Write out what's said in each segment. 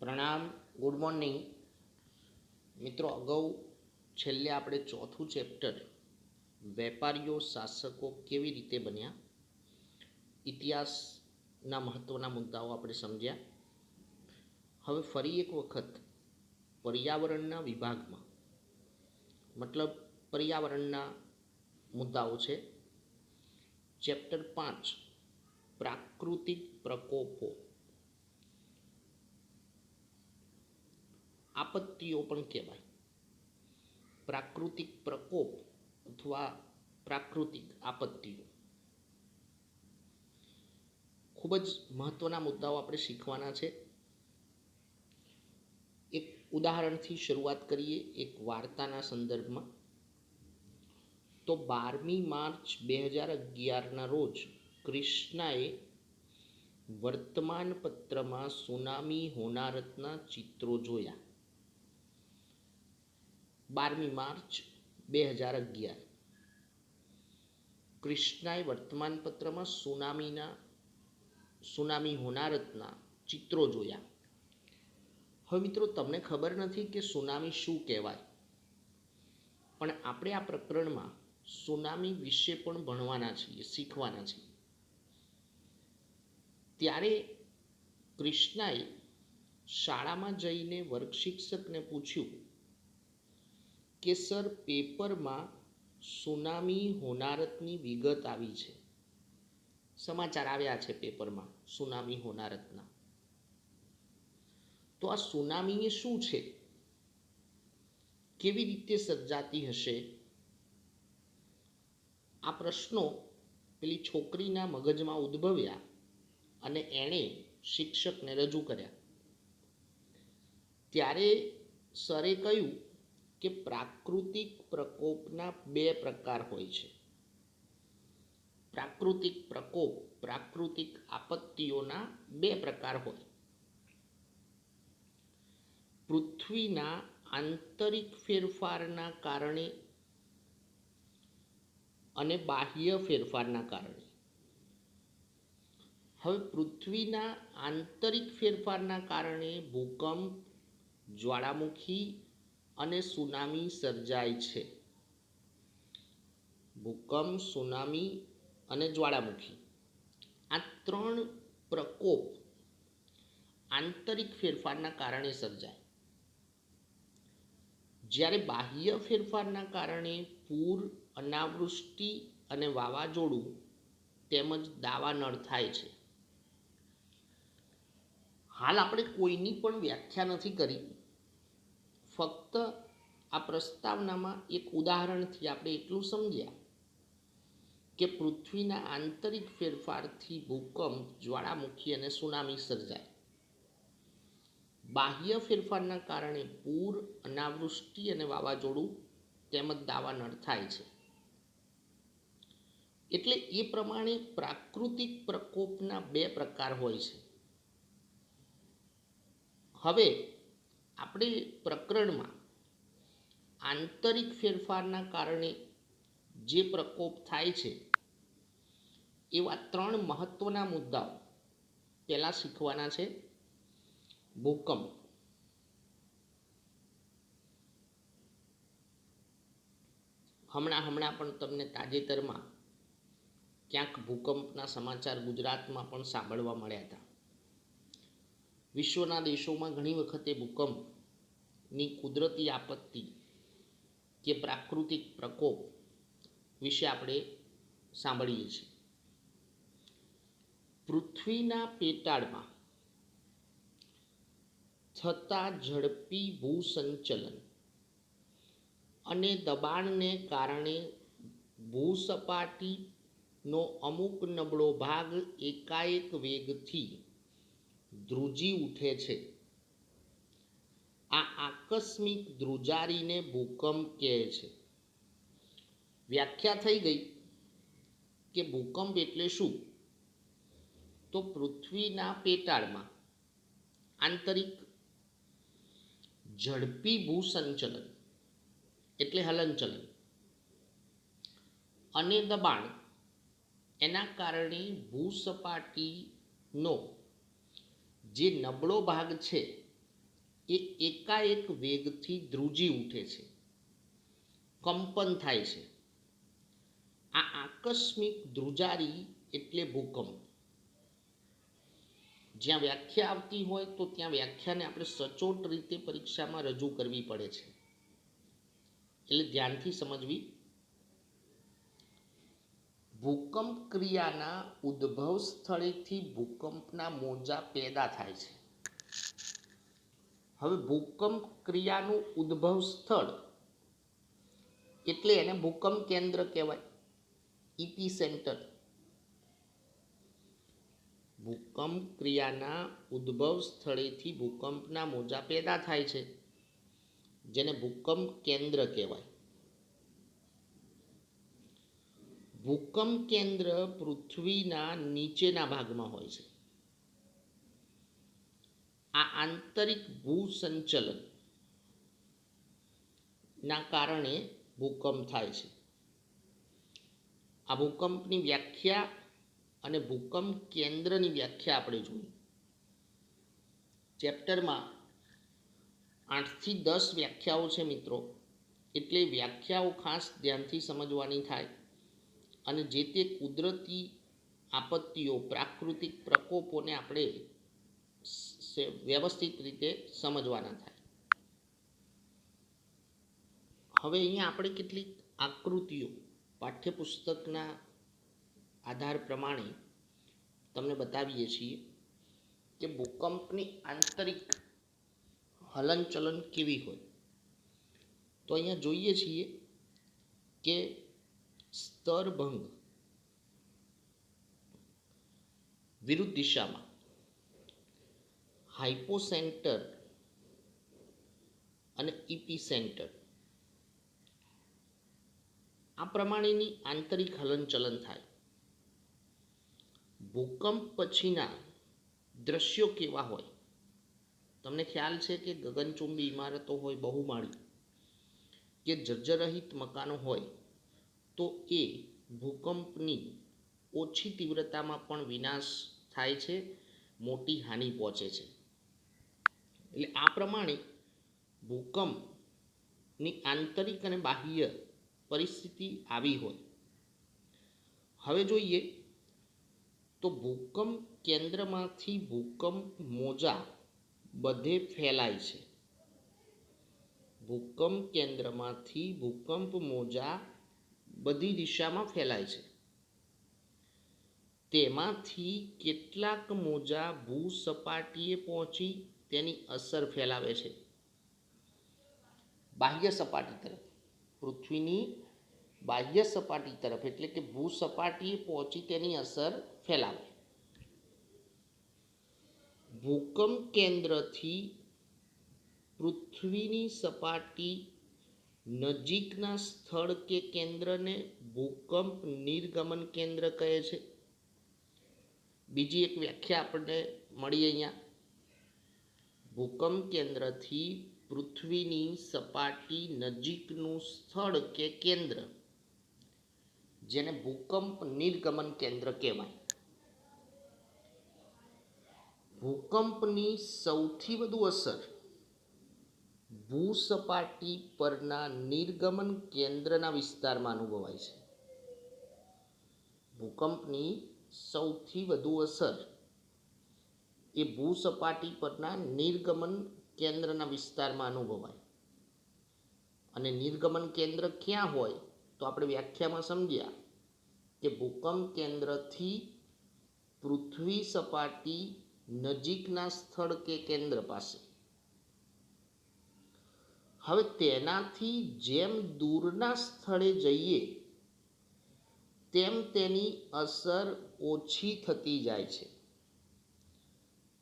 પ્રણામ. Good morning મિત્રો. અગાઉ છેલ્લે આપણે ચોથું ચેપ્ટર વેપારીઓ શાસકો કેવી રીતે બન્યા, ઇતિહાસના મહત્ત્વના મુદ્દાઓ આપણે સમજ્યા. હવે ફરી એક વખત પર્યાવરણના વિભાગમાં, મતલબ પર્યાવરણના મુદ્દાઓ છે. ચેપ્ટર 5 પ્રાકૃતિક પ્રકોપો, આપત્તિઓ પણ કહેવાય. પ્રાકૃતિક પ્રકોપ અથવા પ્રાકૃતિક આપત્તિઓ ખૂબ જ મહત્વના મુદ્દાઓ આપણે શીખવાના છે. એક ઉદાહરણથી શરૂઆત કરીએ, એક વાર્તાના સંદર્ભમાં. તો 12મી માર્ચ 2011ના રોજ ક્રિષ્નાએ વર્તમાનપત્રમાં સુનામી હોનારતના ચિત્રો જોયા. 12મી માર્ચ 2011 ક્રિષ્નાએ વર્તમાનપત્રમાં સુનામી હોનારતના ચિત્રો જોયા. હવે મિત્રો, તમને ખબર નથી કે સુનામી શું કહેવાય, પણ આપણે આ પ્રકરણમાં સુનામી વિશે પણ ભણવાના છીએ, શીખવાના છીએ. ત્યારે ક્રિષ્નાએ શાળામાં જઈને વર્ગ શિક્ષકને પૂછ્યું કે સર, પેપરમાં સુનામી હોનારતની વિગત આવી છે, સમાચાર આવ્યા છે પેપરમાં સુનામી હોનારતના. તો આ સુનામી એ શું છે, કેવી રીતે સર્જાતી હશે? આ પ્રશ્નો પેલી છોકરીના મગજમાં ઉદ્ભવ્યા અને એણે શિક્ષકને રજૂ કર્યા. ત્યારે સરે કહ્યું કે પ્રાકૃતિક પ્રકોપના 2 પ્રકાર હોય છે. પ્રાકૃતિક પ્રકોપ, પ્રાકૃતિક આપત્તિઓના 2 પ્રકાર હોય. પૃથ્વીના આંતરિક ફેરફારના કારણે અને બાહ્ય ફેરફારના કારણે. હવે પૃથ્વીના આંતરિક ફેરફારના કારણે ભૂકંપ, જ્વાળામુખી અને સુનામી સર્જાય છે. ભૂકંપ, સુનામી અને જ્વાળામુખી, આ 3 પ્રકોપ આંતરિક ફેરફારના કારણે સર્જાય. જ્યારે બાહ્ય ફેરફારના કારણે પૂર, અનાવૃષ્ટિ અને વાવાઝોડું તેમજ દાવાનળ થાય છે. હાલ આપણે કોઈની પણ વ્યાખ્યા નથી કરી, ફક્ત આ પ્રસ્તાવનામાં એક ઉદાહરણથી આપણે એટલું સમજ્યા કે પૃથ્વીના આંતરિક ફેરફારથી ભૂકંપ, જ્વાળામુખી અને સુનામી સર્જાય. બાહ્ય ફેરફારના કારણે પૂર, અનાવૃષ્ટિ અને વાવાઝોડું તેમજ દાવાનળ થાય છે. એટલે એ પ્રમાણે પ્રાકૃતિક પ્રકોપના 2 પ્રકાર હોય છે. હવે આપણે પ્રકરણમાં આંતરિક ફેરફારના કારણે જે પ્રકોપ થાય છે એવા 3 મહત્વના મુદ્દાઓ પહેલાં શીખવાના છે. ભૂકંપ. હમણાં પણ તમને તાજેતરમાં ક્યાંક ભૂકંપના સમાચાર ગુજરાતમાં પણ સાંભળવા મળ્યા હતા. વિશ્વના દેશોમાં ઘણી વખતે ભૂકંપની કુદરતી આપત્તિ કે પ્રાકૃતિક પ્રકોપ વિશે આપણે સાંભળીએ છીએ. પૃથ્વીના પેટાળમાં થતા ઝડપી ભૂસંચલન અને દબાણને કારણે ભૂસપાટીનો અમુક નબળો ભાગ એકાએક વેગથી ધ્રુજી ઉઠે છે. આ આકસ્મિક ધ્રુજારીને ભૂકંપ કહે છે. વ્યાખ્યા થઈ ગઈ કે ભૂકંપ એટલે શું? તો પૃથ્વીના પેટાળમાં આંતરિક ઝડપી ભૂસંચલન એટલે હલનચલન અને દબાણ, એના કારણે ભૂસપાટીનો જે નબળો ભાગ છે એ એકાએક વેગથી ધ્રુજી ઉઠે છે, કંપન થાય છે. આ આકસ્મિક ધ્રુજારી એટલે ભૂકંપ. જ્યાં વ્યાખ્યા આવતી હોય તો ત્યાં વ્યાખ્યાને આપણે સચોટ રીતે પરીક્ષામાં રજૂ કરવી પડે છે, એટલે ધ્યાનથી સમજવી. ભૂકંપ ક્રિયાના ઉદ્ભવ સ્થળેથી ભૂકંપના મોજા પેદા થાય છે. હવે ભૂકંપ ક્રિયાનું ઉદ્ભવ સ્થળ એટલે એને ભૂકંપ કેન્દ્ર કહેવાય, ઇપી સેન્ટર. ભૂકંપ ક્રિયાના ઉદ્ભવ સ્થળેથી ભૂકંપના મોજા પેદા થાય છે, જેને ભૂકંપ કેન્દ્ર કહેવાય. ભૂકંપ કેન્દ્ર પૃથ્વીના નીચેના ભાગમાં હોય છે. આ આંતરિક ભૂસંચલન ના કારણે ભૂકંપ થાય છે. આ ભૂકંપની વ્યાખ્યા અને ભૂકંપ કેન્દ્રની વ્યાખ્યા આપણે જોઈ. ચેપ્ટરમાં 8 થી 10 વ્યાખ્યાઓ છે મિત્રો, એટલે વ્યાખ્યાઓ ખાસ ધ્યાનથી સમજવાની થાય અને જે તે કુદરતી આપત્તિઓ, પ્રાકૃતિક પ્રકોપોને આપણે વ્યવસ્થિત રીતે સમજવાના થાય. હવે અહીંયા આપણે કેટલીક આકૃતિઓ પાઠ્યપુસ્તકના આધાર પ્રમાણે તમને બતાવીએ છીએ કે ભૂકંપની આંતરિક હલનચલન કેવી હોય. તો અહીંયા જોઈએ છીએ કે સ્તરભંગ વિરુદ્ધ દિશામાં, હાઇપોસેન્ટર અને ઇપી સેન્ટર, આ પ્રમાણેની આંતરિક હલનચલન થાય. ભૂકંપ પછીના દ્રશ્યો કેવા હોય? તમને ખ્યાલ છે કે ગગનચુંબી ઇમારતો હોય, બહુમાળી કે જર્જરહિત મકાનો હોય તો એ ભૂકંપની ઓછી તીવ્રતામાં પણ વિનાશ થાય છે, મોટી હાનિ પહોંચે છે. એટલે આ પ્રમાણે ભૂકંપની આંતરિક અને બાહ્ય પરિસ્થિતિ આવી હોય. હવે જોઈએ તો ભૂકંપ કેન્દ્રમાંથી ભૂકંપ મોજા બધે ફેલાય છે. ભૂકંપ કેન્દ્રમાંથી ભૂકંપ મોજા બધી દિશામાં ફેલાય છે. તેમાંથી કેટલાક મોજા ભૂસપાટીએ પહોંચી તેની અસર ફેલાવે છે બાહ્ય સપાટી તરફ, પૃથ્વીની બાહ્ય સપાટી તરફ, એટલે કે ભૂસપાટીએ પહોંચી તેની અસર ફેલાવે. ભૂકંપ કેન્દ્રથી પૃથ્વીની સપાટી નજીકના સ્થળ કે કેન્દ્રને ભૂકંપ નિર્ગમન કેન્દ્ર કહે છે. બીજી એક વ્યાખ્યા આપણને મળી અહીંયા. ભૂકંપ કેન્દ્રથી પૃથ્વીની સપાટી નજીકનું સ્થળ કે કેન્દ્ર, જેને ભૂકંપ નિર્ગમન કેન્દ્ર કહેવાય. ભૂકંપની સૌથી વધુ અસર ભૂસપાટી પરના નિર્ગમન કેન્દ્રના વિસ્તારમાં અનુભવાય છે. ભૂકંપની સૌથી વધુ અસર એ ભૂસપાટી પરના નિર્ગમન કેન્દ્રના વિસ્તારમાં અનુભવાય. અને નિર્ગમન કેન્દ્ર ક્યાં હોય તો આપણે વ્યાખ્યામાં સમજ્યા કે ભૂકંપ કેન્દ્રથી પૃથ્વી સપાટી નજીકના સ્થળ કે કેન્દ્ર પાસે. હવે તેનાથી જેમ દૂરના સ્થળે જઈએ તેમ તેની અસર ઓછી થતી જાય છે.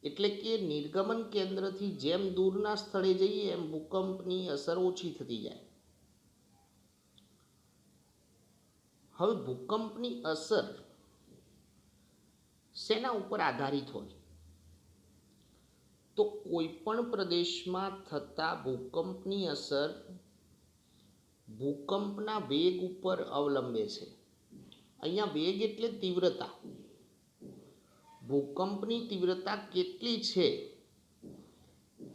એટલે કે નિર્ગમન કેન્દ્રથી જેમ દૂરના સ્થળે જઈએ એમ ભૂકંપની અસર ઓછી થતી જાય. હવે ભૂકંપની અસર શેના ઉપર આધારિત હોય? તો કોઈ પણ પ્રદેશમાં થતા ભૂકંપની અસર ભૂકંપના વેગ ઉપર અવલંબે છે. અહીંયા વેગ એટલે તીવ્રતા. ભૂકંપની તીવ્રતા કેટલી છે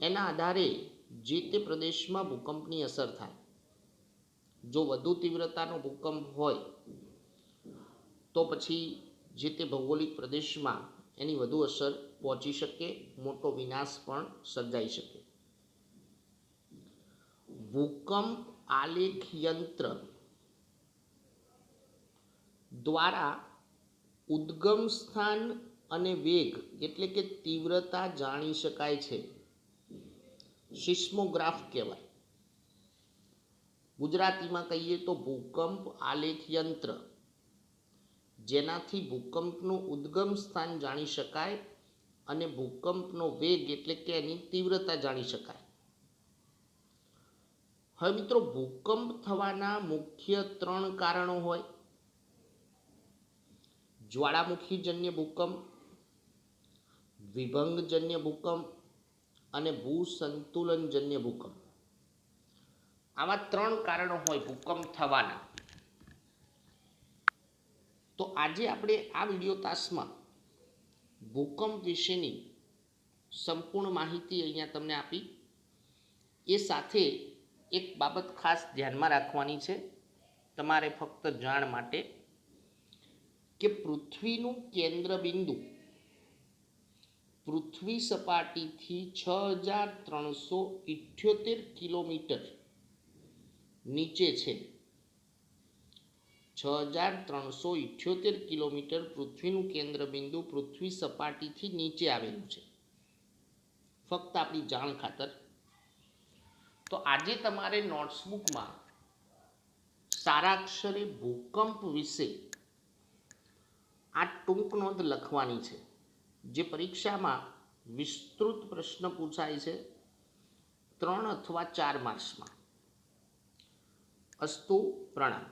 એના આધારે જે તે પ્રદેશમાં ભૂકંપની અસર થાય. જો વધુ તીવ્રતાનો ભૂકંપ હોય તો પછી જે તે ભૌગોલિક પ્રદેશમાં એની વધુ અસર પહોંચી શકે, મોટો વિનાશ પણ સર્જાઈ શકે. ભૂકંપ આલેખ યંત્ર દ્વારા ઉદ્ગમ સ્થાન અને વેગ એટલે કે તીવ્રતા જાણી શકાય છે. સિસ્મોગ્રાફ કહેવાય. ગુજરાતીમાં કહીએ તો ભૂકંપ આલેખ યંત્ર, જેનાથી ભૂકંપનું ઉદ્ગમ સ્થાન જાણી શકાય અને ભૂકંપનો વેગ એટલે કે એની તીવ્રતા જાણી શકાય. હવે મિત્રો, ભૂકંપ થવાના મુખ્ય 3 કારણો હોય: જ્વાળામુખીજન્ય ભૂકંપ, વિભંગજન્ય ભૂકંપ અને ભૂસંતુલનજન્ય ભૂકંપ. આવા 3 કારણો હોય ભૂકંપ થવાના. તો આજે આપણે આ વિડીયો તાસમાં ભૂકંપ વિશેની સંપૂર્ણ માહિતી અહીંયા તમને આપી. એ સાથે એક બાબત ખાસ ધ્યાનમાં રાખવાની છે તમારે ફક્ત જાણ માટે, કે પૃથ્વીનું કેન્દ્ર બિંદુ પૃથ્વી સપાટીથી 6378 કિલોમીટર નીચે છે. 6378 કિલોમીટર પૃથ્વીનું કેન્દ્ર બિંદુ પૃથ્વી સપાટીથી નીચે આવેલું છે. ફક્ત આપણી જાણ ખાતર. તો આજે તમારે નોટ્સબુકમાં સારા અક્ષરે ભૂકંપ વિશે આ ટૂંક નોંધ લખવાની છે, જે પરીક્ષામાં વિસ્તૃત પ્રશ્ન પૂછાય છે 3 અથવા 4 માર્ક્સમાં. અસ્તુ, પ્રણામ.